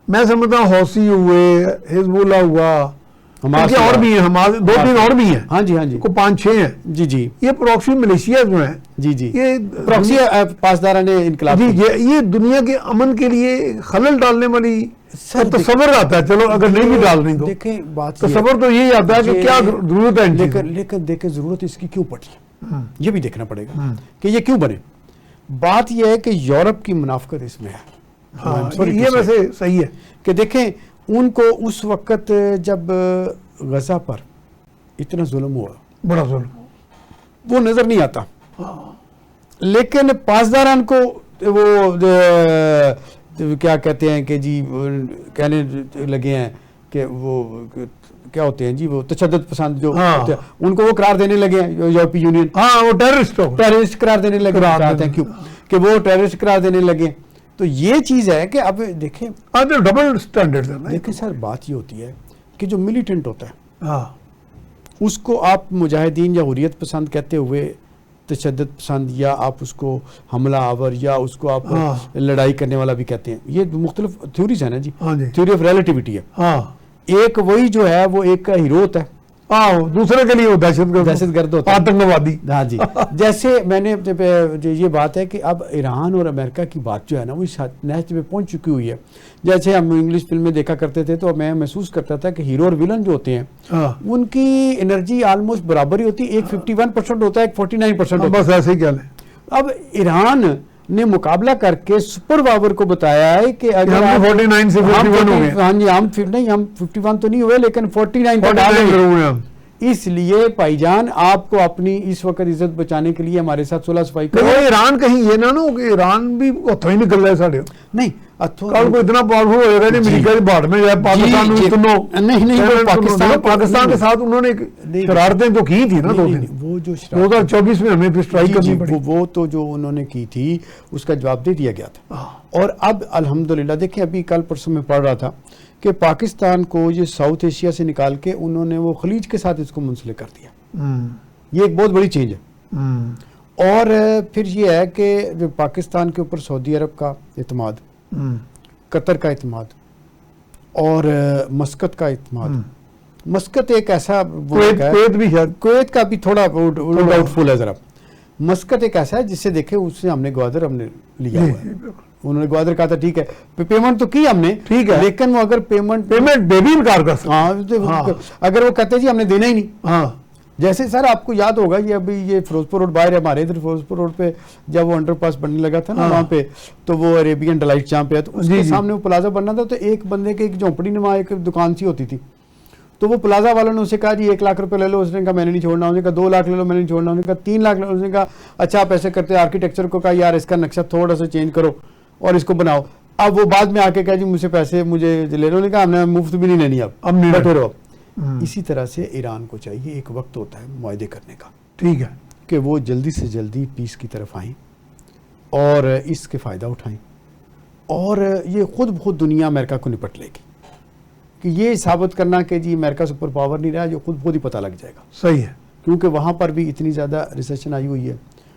میں سمجھتا ہوں حوثی ہوئے، حزب اللہ ہوا، اور بھی ہیں، دو تین اور بھی ہیں، ہاں جی ہاں جی، کو 5-6 ہیں جی جی، یہ پراکسی ملیشیا جو ہیں، جی جی، یہ پراکسی پاسداران انقلاب، جی یہ دنیا کے امن کے لیے خلل ڈالنے والی تصور آتا ہے، چلو اگر نہیں بھی ڈال رہی تو دیکھیں بات تصور تو یہی آتا ہے کہ کیا ضرورت ہے، لیکن دیکھیں ضرورت اس کی کیوں پڑی، یہ بھی دیکھنا پڑے گا کہ یہ کیوں بنے۔ بات یہ ہے کہ یورپ کی منافقت اس میں ہے، یہ ویسے صحیح ہے کہ دیکھیں ان کو اس وقت جب غزہ پر اتنا ظلم ہوا، بڑا ظلم، وہ نظر نہیں آتا، لیکن پاسداران کو وہ کیا کہتے ہیں کہ جی کہنے لگے ہیں کہ وہ کیا ہوتے ہیں جی، وہ تشدد پسند جو ہوتے ہیں ان کو وہ قرار دینے لگے ہیں، یورپی یونین، وہ ٹیررسٹ قرار دینے لگے ہیں، کیوں کہ وہ ٹیررسٹ قرار دینے لگے۔ تو یہ چیز ہے کہ اب دیکھیں ڈبل سٹینڈرڈ ہے، دیکھیں سر بات یہ ہوتی ہے کہ جو ملیٹنٹ ہوتا ہے اس کو آپ مجاہدین یا حریت پسند کہتے ہوئے تشدد پسند، یا آپ اس کو حملہ آور، یا اس کو آپ لڑائی کرنے والا بھی کہتے ہیں، یہ مختلف تھیوریز ہیں نا جی، تھیوری آف ریلیٹیوٹی ہے۔ ایک وہی جو ہے وہ ایک کا ہیرو ہوتا ہے، دوسرے کے لیے وہ دہشت گرد ہوتا ہے، آتنکوادی۔ ہاں جی، جیسے میں نے یہ بات ہے کہ اب ایران اور امریکہ کی بات جو ہے نا وہ اس نہج پہ پہنچ چکی ہوئی ہے۔ جیسے ہم انگلش فلمیں دیکھا کرتے تھے تو میں محسوس کرتا تھا کہ ہیرو اور ویلن جو ہوتے ہیں ان کی انرجی آلموسٹ برابر ہی ہوتی ہے، ایک 51% ہوتا ہے، ایک 49% ہوتا ہے، بس ایسے ہی کیا لیں۔ اب ایران نے مقابلہ کر کے سپر پاور کو بتایا ہے کہ اگر ہم 49 سے 51 ہو گئے، ہاں جی ہم 51 تو نہیں ہوئے لیکن 49 پر ڈال گئے۔ اس لیے بھائی جان آپ کو اپنی اس وقت عزت بچانے کے لیے ہمارے ساتھ صلح صفائی کرو۔ ایران کہیں یہ نہ ہو کہ ایران بھی ہتھوں ہی نکل رہا ہے ساڑھے، نہیں کل کو اتنا پاورفل ہو جائے گا نہیں امریکہ کی بھاڑ میں جائے، پاکستان نہیں پاکستان کے ساتھ انہوں نے شرارتیں تو کی تھی نا، وہ جو 2024 میں ہمیں اسٹرائک کرنی پڑی، وہ تو جو انہوں نے کی تھی اس کا جواب دے دیا گیا تھا۔ اور اب الحمدللہ دیکھیں ابھی کل پرسوں میں پڑھ رہا تھا کہ پاکستان کو یہ ساؤتھ ایشیا سے نکال کے انہوں نے وہ خلیج کے ساتھ اس کو منسلک کر دیا، یہ ایک بہت بڑی چینج ہے۔ اور پھر یہ ہے کہ جو پاکستان کے اوپر سعودی عرب کا اعتماد، قطر کا اعتماد اور مسقط کا اعتماد، مسقط ایک ایسا کویت کا بھی تھوڑا ڈاؤٹ فل ہے ذرا، مسقط ایک ایسا ہے جس سے دیکھیں اس سے ہم نے گوادر ہم نے لیا ہوا ہے، انہوں نے گوادر کہا تھا ٹھیک ہے پیمنٹ تو کی ہم نے ٹھیک ہے، لیکن وہ اگر پیمنٹ بے بھی انکار کر سکتے، اگر وہ کہتے جی ہم نے دینا ہی نہیں، جیسے سر آپ کو یاد ہوگا یہ ابھی یہ فیروزپور روڈ باہر ہے ہمارے ادھر، فیروزپور روڈ پہ جب وہ انڈر پاس بننے لگا تھا نا وہاں پہ، تو وہ عربین ڈلائٹ جہاں پہ ہے تو اس کے سامنے وہ پلازا بننا تھا، تو ایک بندے کے ایک جھونپڑی نما ایک دکان سی ہوتی تھی، تو وہ پلازا والوں نے اسے کہا جی 1 لاکھ روپے لے لو، اس نے کہا میں نے نہیں چھوڑنا، اس نے کہا 2 لاکھ لے لو، میں نے نہیں چھوڑنا، اس نے کہا 3 لاکھ لے لو، اس نے کہا اچھا آپ ایسے کرتے، آرکیٹیکچر کو کہا یار اس کا نقشہ تھوڑا سا چینج کرو اور اس کو بناؤ، اب وہ بعد میں آ کے کہا جی مجھ سے پیسے مجھے لے لو، نے کہا ہم نے مفت بھی نہیں لینی، اب بیٹھے رہو۔ اسی طرح سے ایران کو چاہیے ایک وقت ہوتا ہے معاہدے کرنے کا، ٹھیک ہے، کہ وہ جلدی سے جلدی پیس کی طرف آئیں اور اس کے فائدہ اٹھائیں، اور یہ خود بخود دنیا امریکہ کو نپٹ لے گی، کہ یہ ثابت کرنا کہ جی امریکہ سپر پاور نہیں رہا، جو خود بخود ہی پتہ لگ جائے گا، صحیح ہے، کیونکہ وہاں پر بھی اتنی زیادہ ریسیشن آئی ہوئی ہے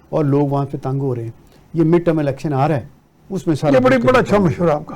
اور لوگ وہاں پہ تنگ ہو رہے ہیں، یہ مڈ ٹرم الیکشن آ رہا ہے اس میں سارا، بڑا اچھا مشورہ آپ کا۔